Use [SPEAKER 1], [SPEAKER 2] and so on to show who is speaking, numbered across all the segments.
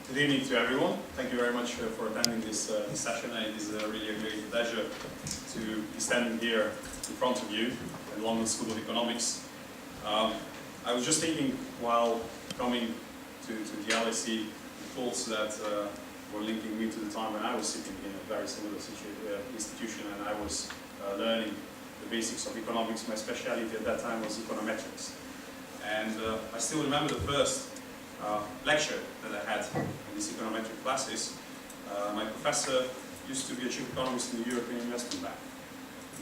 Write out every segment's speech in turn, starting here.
[SPEAKER 1] Good evening to everyone. Thank you very much for attending this session, and it is really a great pleasure to be standing here in front of you at the London School of Economics. I was just thinking while coming to the LSE, the thoughts that were linking me to the time when I was sitting in a very similar institution and I was learning the basics of economics. My specialty at that time was econometrics. And I still remember the first lecture that I had in these econometric classes. My professor used to be a chief economist in the European Investment Bank.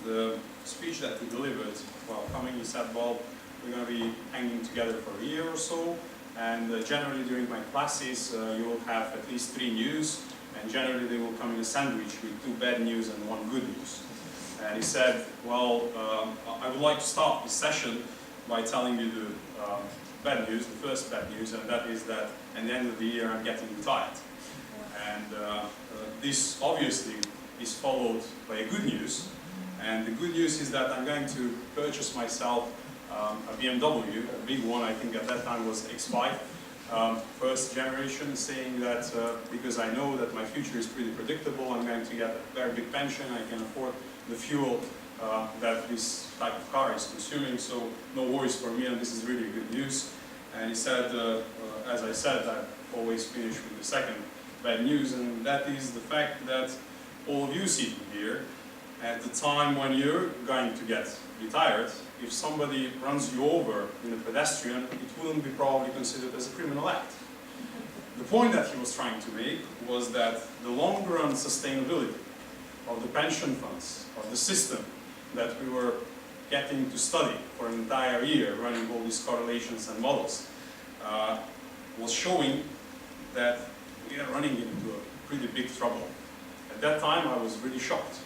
[SPEAKER 1] The speech that he delivered while coming, he said, well, we're going to be hanging together for a year or so, and generally during my classes you will have at least 3 news, and generally they will come in a sandwich with 2 bad news and 1 good news. And he said, well, I would like to start this session by telling you the bad news, the first bad news, and that is that at the end of the year I'm getting retired. And this obviously is followed by a good news, and the good news is that I'm going to purchase myself a BMW, a big one. I think at that time was X5, first generation, saying that because I know that my future is pretty predictable, I'm going to get a very big pension, I can afford the fuel that this type of car is consuming, so no worries for me, and this is really good news. And he said, as I said, I always finish with the second bad news, and that is the fact that all of you sitting here, at the time when you're going to get retired, if somebody runs you over in a pedestrian, it wouldn't be probably considered as a criminal act. The point that he was trying to make was that the long-run sustainability of the pension funds, of the system that we were getting to study for an entire year, running all these correlations and models, was showing that we are running into a pretty big trouble. At that time, I was really shocked.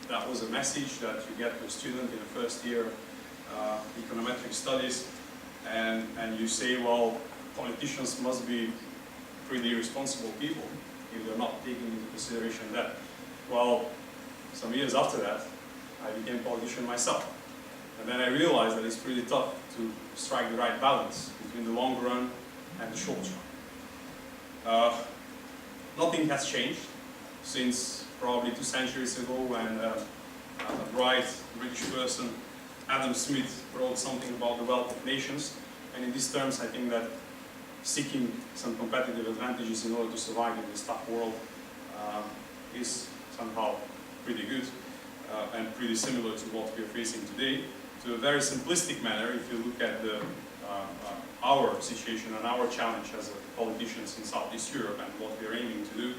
[SPEAKER 1] That was a message that you get to a student in the first year of econometric studies, and you say, well, politicians must be pretty irresponsible people if they're not taking into consideration that. Well, some years after that, I became a politician myself. And then I realized that it's pretty tough to strike the right balance between the long run and the short run. Nothing has changed since probably 2 centuries ago when a bright British person, Adam Smith, wrote something about the wealth of nations. And in these terms, I think that seeking some competitive advantages in order to survive in this tough world is somehow pretty good and pretty similar to what we are facing today. To a very simplistic manner, if you look at our situation and our challenge as politicians in Southeast Europe and what we are aiming to do,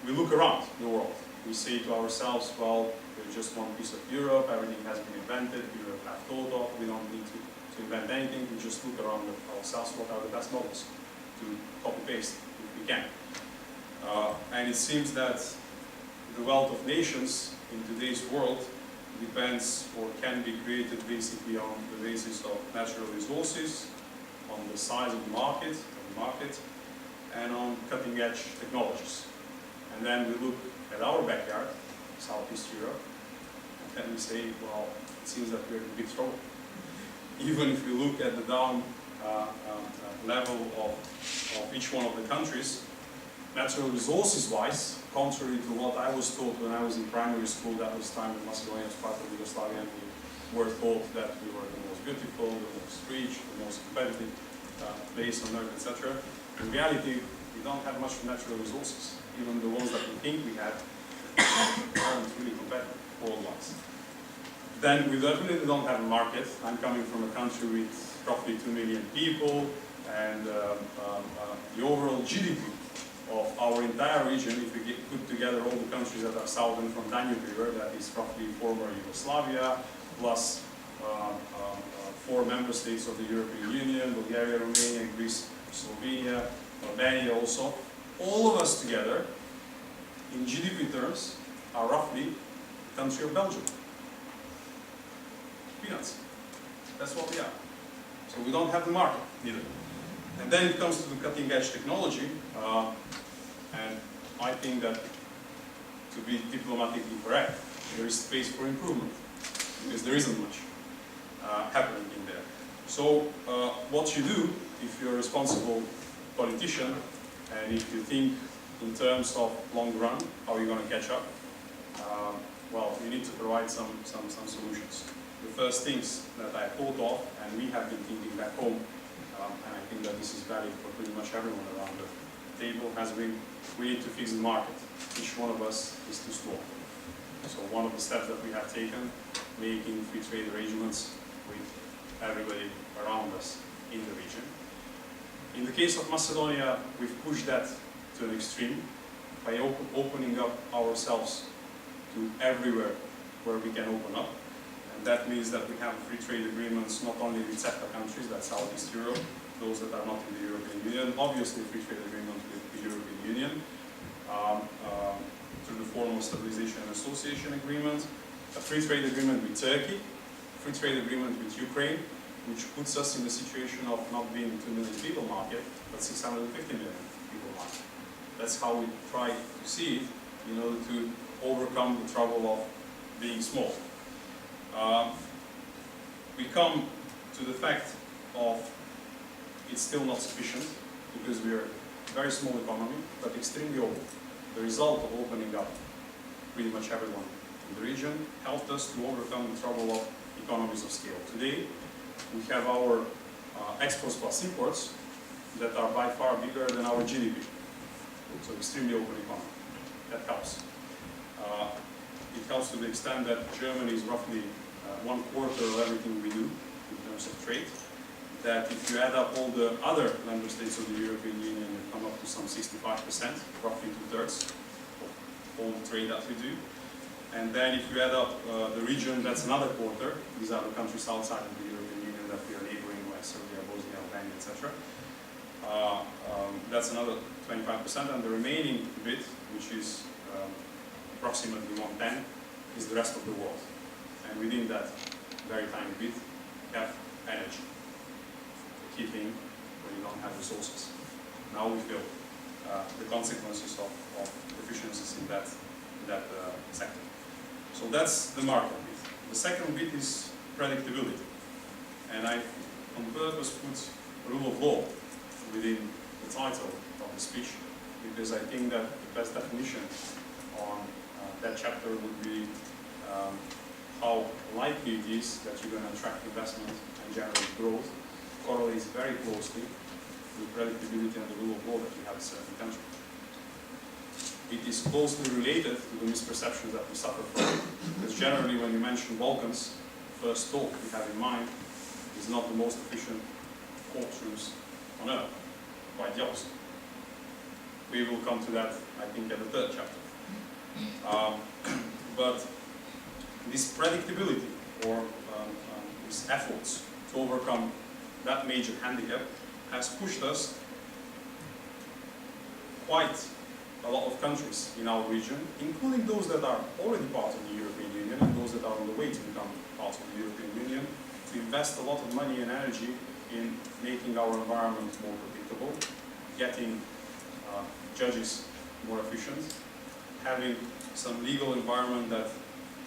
[SPEAKER 1] we look around the world. We say to ourselves, well, there's just one piece of Europe, everything has been invented, Europe has thought of, we don't need to invent anything, we just look around ourselves, what are the best models to copy-paste if we can. And it seems that the wealth of nations in today's world depends or can be created basically on the basis of natural resources, on the size of the market, and on cutting-edge technologies. And then we look at our backyard, Southeast Europe, and we say, well, it seems that we're in big trouble. Even if we look at the down level of each one of the countries, natural resources-wise, contrary to what I was taught when I was in primary school, that was time when Macedonia was part of Yugoslavia, and we were taught that we were the most beautiful, the most rich, the most competitive place on earth, etc. In reality, we don't have much natural resources. Even the ones that we think we have aren't really competitive worldwide. Then we definitely don't have a market. I'm coming from a country with roughly 2 million people, and the overall GDP of our entire region, if we put together all the countries that are southern from Danube River, that is roughly former Yugoslavia, plus 4 member states of the European Union, Bulgaria, Romania, Greece, Slovenia, Albania also. All of us together, in GDP terms, are roughly the country of Belgium. Peanuts. That's what we are. So we don't have the market, neither. And then it comes to the cutting-edge technology, and I think that, to be diplomatically correct, there is space for improvement, because there isn't much happening in there. So what you do, if you're a responsible politician, And if you think in terms of long run, how are you going to catch up? Well, you need to provide some solutions. The first things that I thought of, and we have been thinking back home, and I think that this is valid for pretty much everyone around the table, has been we need to fix the market. Each one of us is too small. So one of the steps that we have taken, making free trade arrangements with everybody around us in the region. In the case of Macedonia, we've pushed that to an extreme by opening up ourselves to everywhere where we can open up. And that means that we have free trade agreements not only with CEFTA countries, that's Southeast Europe, those that are not in the European Union, obviously free trade agreements with the European Union, through the form of Stabilization and Association Agreement, a free trade agreement with Turkey, free trade agreement with Ukraine, which puts us in the situation of not being 2 million people market, but 650 million people market. That's how we try to see it in order to overcome the trouble of being small. We come to the fact of it's still not sufficient because we are a very small economy, but extremely open. The result of opening up pretty much everyone in the region helped us to overcome the trouble of economies of scale. Today, we have our exports plus imports that are by far bigger than our GDP. So extremely open economy. That helps. It helps to the extent that Germany is roughly 1/4 of everything we do in terms of trade. That if you add up all the other member states of the European Union, you come up to some 65%, roughly 2/3 of all the trade that we do. And then if you add up the region, that's another 1/4. These are the countries outside of the European Union that we are neighboring, like Serbia, Bosnia, Albania, etc. That's another 25%, and the remaining bit, which is approximately 1/10, is the rest of the world. And within that very tiny bit, you have energy. The key thing when you don't have resources. Now we feel the consequences of deficiencies in that sector. So that's the market bit. The second bit is predictability. And I, on purpose, put rule of law within the title of the speech, because I think that the best definition on that chapter would be how likely it is that you're going to attract investment and generate growth correlates very closely with predictability and the rule of law that we have in certain countries. It is closely related to the misperceptions that we suffer from, because generally when you mention Balkans, the first thought we have in mind is not the most efficient courtrooms on earth, quite the opposite. We will come to that, I think, at the third chapter. But this predictability, or these efforts to overcome that major handicap, has pushed us quite a lot of countries in our region, including those that are already part of the European Union and those that are on the way to become part of the European Union, to invest a lot of money and energy in making our environment more predictable, getting judges more efficient, having some legal environment that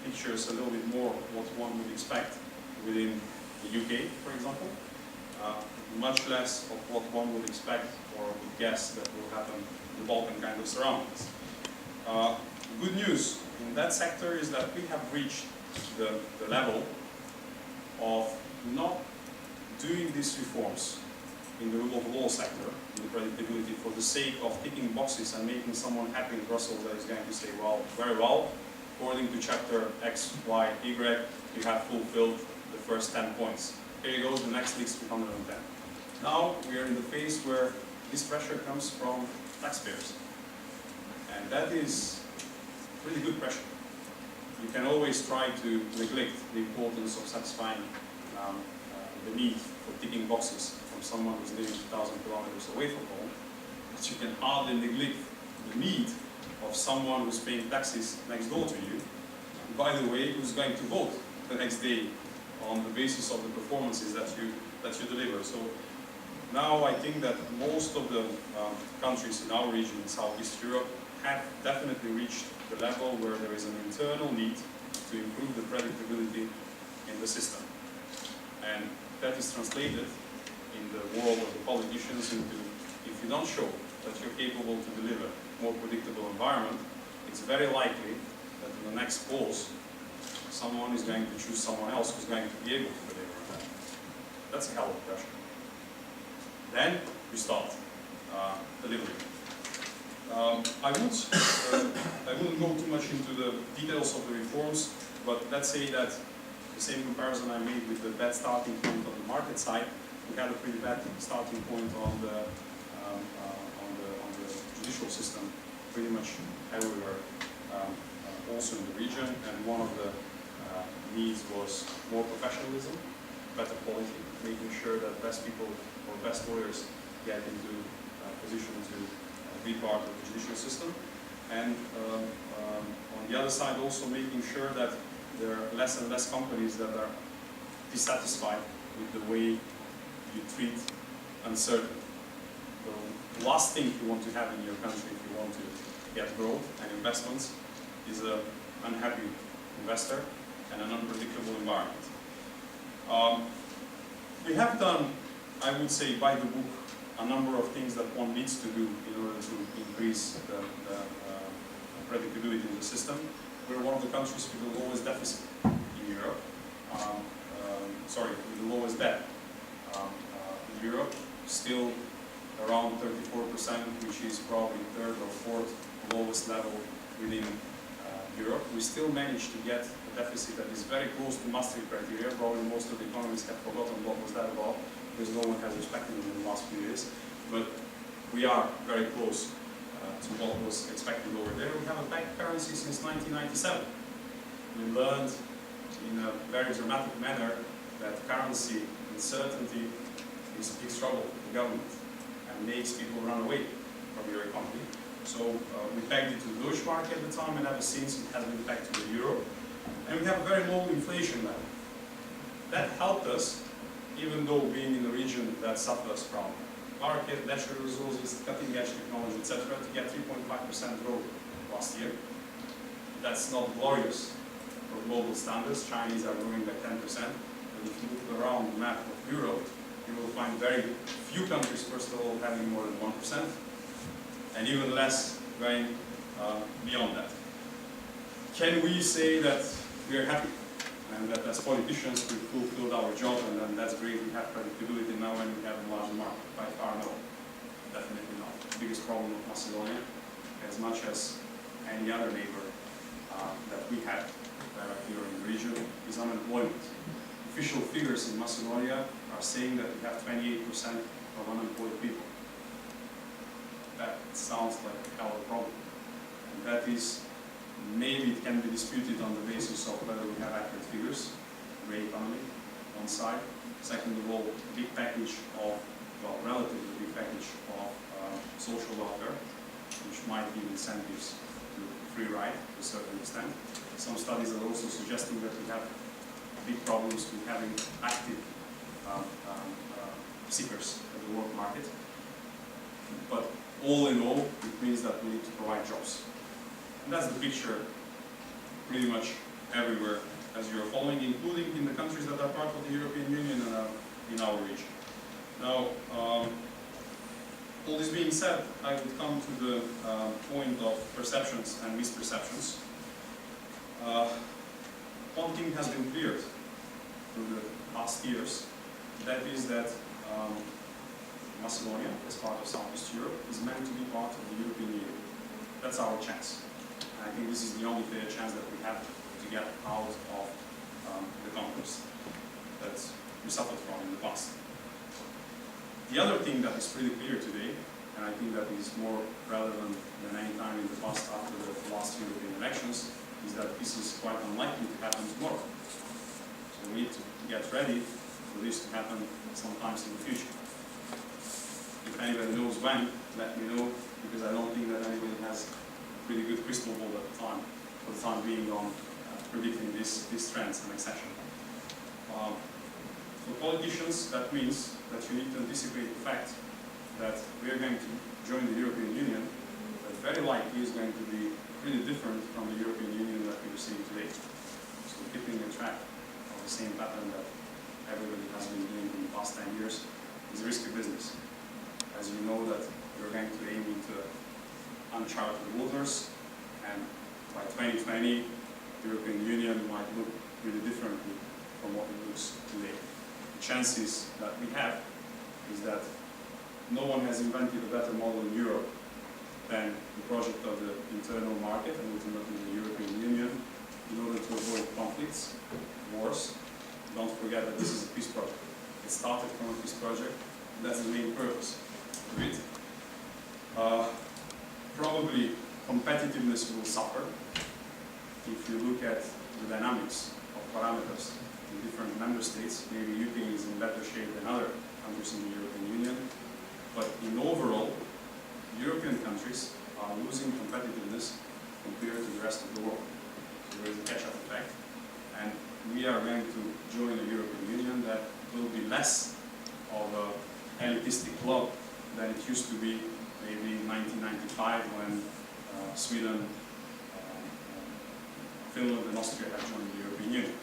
[SPEAKER 1] pictures a little bit more what one would expect within the UK, for example, much less of what one would expect or would guess that will happen in the Balkan kind of surroundings. Good news in that sector is that we have reached the level of not doing these reforms in the rule of law sector, in the predictability, for the sake of ticking boxes and making someone happy in Brussels that is going to say, well, very well, according to chapter X, Y, Y, you have fulfilled the first 10 points. Here you go, the next list 210. Now we are in the phase where this pressure comes from taxpayers. And that is really good pressure. You can always try to neglect the importance of satisfying the need for ticking boxes from someone who's living 2,000 kilometers away from home, but you can hardly neglect the need of someone who's paying taxes next door to you, and by the way, who's going to vote the next day on the basis of the performances that you deliver. So now I think that most of the countries in our region, in Southeast Europe, have definitely reached the level where there is an internal need to improve the predictability in the system. And that is translated in the world of the politicians into, if you don't show that you're capable to deliver a more predictable environment, it's very likely that in the next polls, someone is going to choose someone else who's going to be able to deliver on that. That's a hell of a pressure. Then you start delivering. I wouldn't go too much into the details of the reforms, but let's say that the same comparison I made with the bad starting point on the market side, we had a pretty bad starting point on the judicial system, pretty much everywhere, also in the region. And one of the needs was more professionalism, better quality, making sure that best people or best lawyers get into a position to be part of the judicial system. And on the other side, also making sure that there are less and less companies that are dissatisfied with the way you treat uncertainty. The last thing you want to have in your country if you want to get growth and investments is an unhappy investor and an unpredictable environment. We have done, I would say, by the book, a number of things that one needs to do in order to increase the predictability in the system. We're one of the countries with the lowest deficit in Europe. With the lowest debt in Europe, still around 34%, which is probably third or fourth lowest level within Europe. We still managed to get a deficit that is very close to Maastricht criteria. Probably most of the economists have forgotten what was that about, because no one has respected it in the last few years. But we are very close to what was expected over there. We have a bank currency since 1997. We learned in a very dramatic manner that currency uncertainty is a big struggle for the government and makes people run away from your economy. So we pegged it to the Deutsche mark at the time, and ever since it has been pegged to the euro. And we have a very low inflation level. That helped us, even though being in the region that suffers from market, natural resources, cutting-edge technology, etc., to get 3.5% growth last year. That's not glorious for global standards. Chinese are growing by 10%. But if you look around the map of Europe, you will find very few countries, first of all, having more than 1%, and even less going beyond that. Can we say that we are happy and that as politicians we fulfilled our job and then that's great, we have predictability now and we have a large market? By far no, definitely not. The biggest problem of Macedonia, as much as any other neighbor that we have here in the region, is unemployment. Official figures in Macedonia are saying that we have 28% of unemployed people. That sounds like a hell of a problem. And that is, maybe it can be disputed on the basis of whether we have accurate figures, great economy, one side. Second of all, a big package of, well, relatively big package of social welfare, which might give incentives to free ride to a certain extent. Some studies are also suggesting that we have big problems with having active seekers at the work market. But all in all, it means that we need to provide jobs. And that's the picture pretty much everywhere as you're following, including in the countries that are part of the European Union and in our region. Now, all this being said, I would come to the point of perceptions and misperceptions. One thing has been cleared through the past years, that is that Macedonia, as part of Southeast Europe, is meant to be part of the European Union. That's our chance. And I think this is the only fair chance that we have to get out of the conquest that we suffered from in the past. The other thing that is pretty clear today, and I think that is more relevant than any time in the past after the last European elections, is that this is quite unlikely to happen tomorrow. So we need to get ready for this to happen sometimes in the future. If anybody knows when, let me know, because I don't think that anybody has a pretty good crystal ball at the time, for the time being, on predicting these trends and accession. For politicians, that means that you need to anticipate the fact that we are going to join the European Union, that very likely is going to be pretty different from the European Union that we are seeing today. So keeping a track of the same pattern that everybody has been doing in the past 10 years is risky business. As you know, that we're going to aim into uncharted waters, and by 2020, the European Union might look really differently from what it looks today. The chances that we have is that no one has invented a better model in Europe than the project of the internal market and ultimately the European Union in order to avoid conflicts, wars. Don't forget that this is a peace project. It started from a peace project, and that's the main purpose of it. Probably competitiveness will suffer if you look at the dynamics of parameters in different member states. Maybe UK is in better shape than other countries in the European Union, but in overall, European countries are losing competitiveness compared to the rest of the world. So there is a catch-up effect, and we are going to join a European Union that will be less of an elitistic club than it used to be maybe in 1995 when Sweden, Finland and Austria have joined the European Union.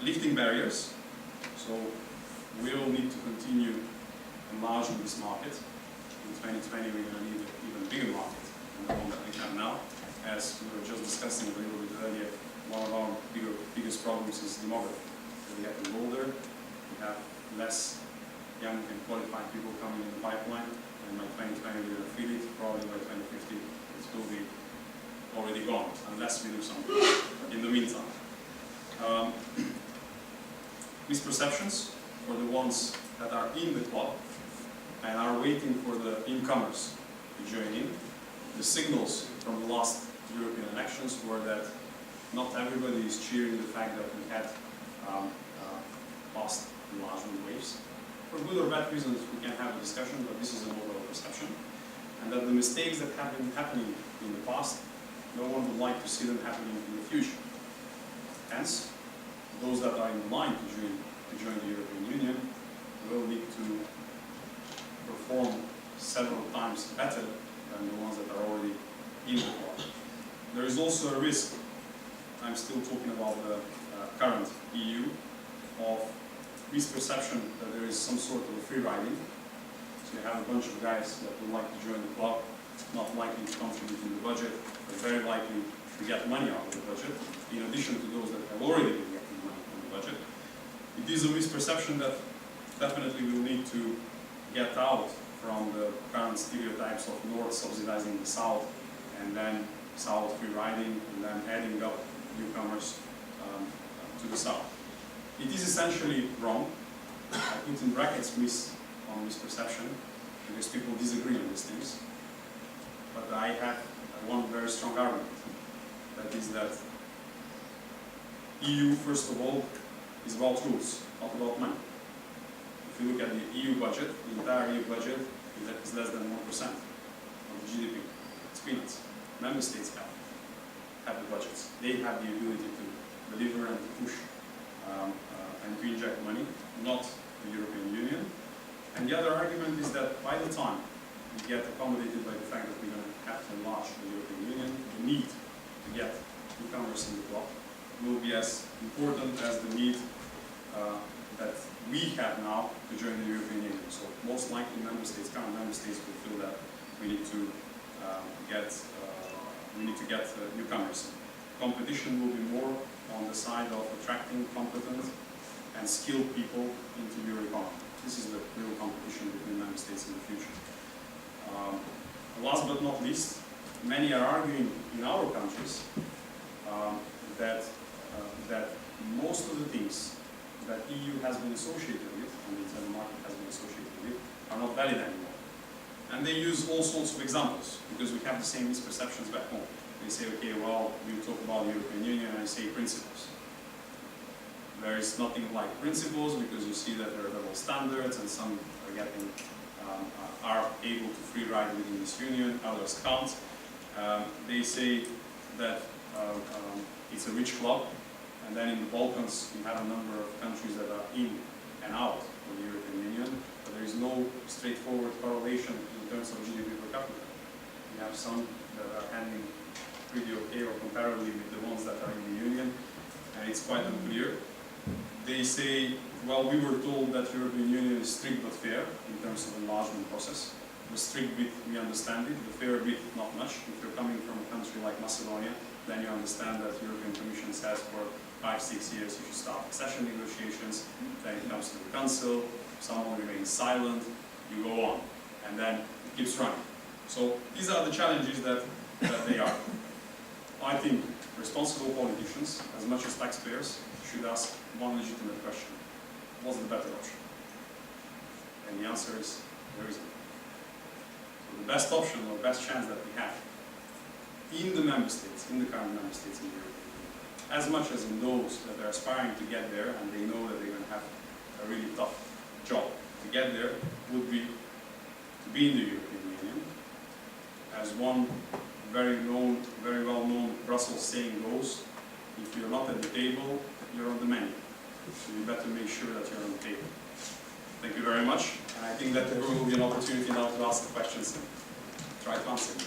[SPEAKER 1] Lifting barriers, so we'll need to continue enlarging this market. In 2020 we're going to need an even bigger market than the one that we have now. As we were just discussing a little bit earlier, one of our biggest problems is demography. So we have older, we have less young and qualified people coming in the pipeline, and by 2020 we're going to feel it. Probably by 2050 it will be already gone, unless we do something in the meantime. Misperceptions for the ones that are in the club and are waiting for the newcomers to join in. The signals from the last European elections were that not everybody is cheering the fact that we had passed enlargement waves. For good or bad reasons we can have a discussion, but this is an overall perception. And that the mistakes that have been happening in the past, no one would like to see them happening in the future. Hence, those that are in line to join the European Union will need to perform several times better than the ones that are already in the club. There is also a risk, I'm still talking about the current EU, of misperception that there is some sort of a free riding. So you have a bunch of guys that would like to join the club, not likely to contribute in the budget, but very likely to get money out of the budget, in addition to those that have already been getting money from the budget. It is a misperception that definitely we'll need to get out from the current stereotypes of North subsidizing the South, and then South free riding, and then adding up newcomers to the South. It is essentially wrong. I put in brackets on misperception, because people disagree on these things. But I have one very strong argument. That is that EU, first of all, is about rules, not about money. If you look at the EU budget, the entire EU budget is less than 1% of the GDP. It's peanuts. Member states have the budgets. They have the ability to deliver and to push and to inject money, not the European Union. And the other argument is that by the time we get accommodated by the fact that we're going to have to enlarge the European Union, the need to get newcomers in the club will be as important as the need that we have now to join the European Union. So most likely current member states will feel that we need to get newcomers. Competition will be more on the side of attracting competent and skilled people into your economy. This is the real competition between member states in the future. Last but not least, many are arguing in our countries that most of the things that EU has been associated with, and the internal market has been associated with, are not valid anymore. And they use all sorts of examples, because we have the same misperceptions back home. They say, okay, well, you talk about the European Union, and I say principles. There is nothing like principles, because you see that there are double standards, and some are able to free ride within this union, others can't. They say that it's a rich club, and then in the Balkans you have a number of countries that are in and out of the European Union, but there is no straightforward correlation in terms of GDP per capita. You have some that are handling pretty okay or comparably with the ones that are in the Union, and it's quite unclear. they say, well, we were told that the European Union is strict but fair in terms of the enlargement process. The strict bit, we understand it, the fair bit, not much. If you're coming from a country like Macedonia, then you understand that the European Commission says for 5-6 years you should start accession negotiations, then it comes to the Council, someone remains silent, you go on, and then it keeps running. So these are the challenges that they are. I think responsible politicians, as much as taxpayers, should ask one legitimate question. What's the better option? And the answer is, there isn't. So the best option or best chance that we have in the member states, in the current member states in the European Union, as much as in those that are aspiring to get there and they know that they're going to have a really tough job to get there, would be to be in the European Union. As one very well known Brussels saying goes, if you're not at the table, you're on the menu. So you better make sure that you're on the table. Thank you very much. And I think that there will be an opportunity now to ask the questions and try to answer them.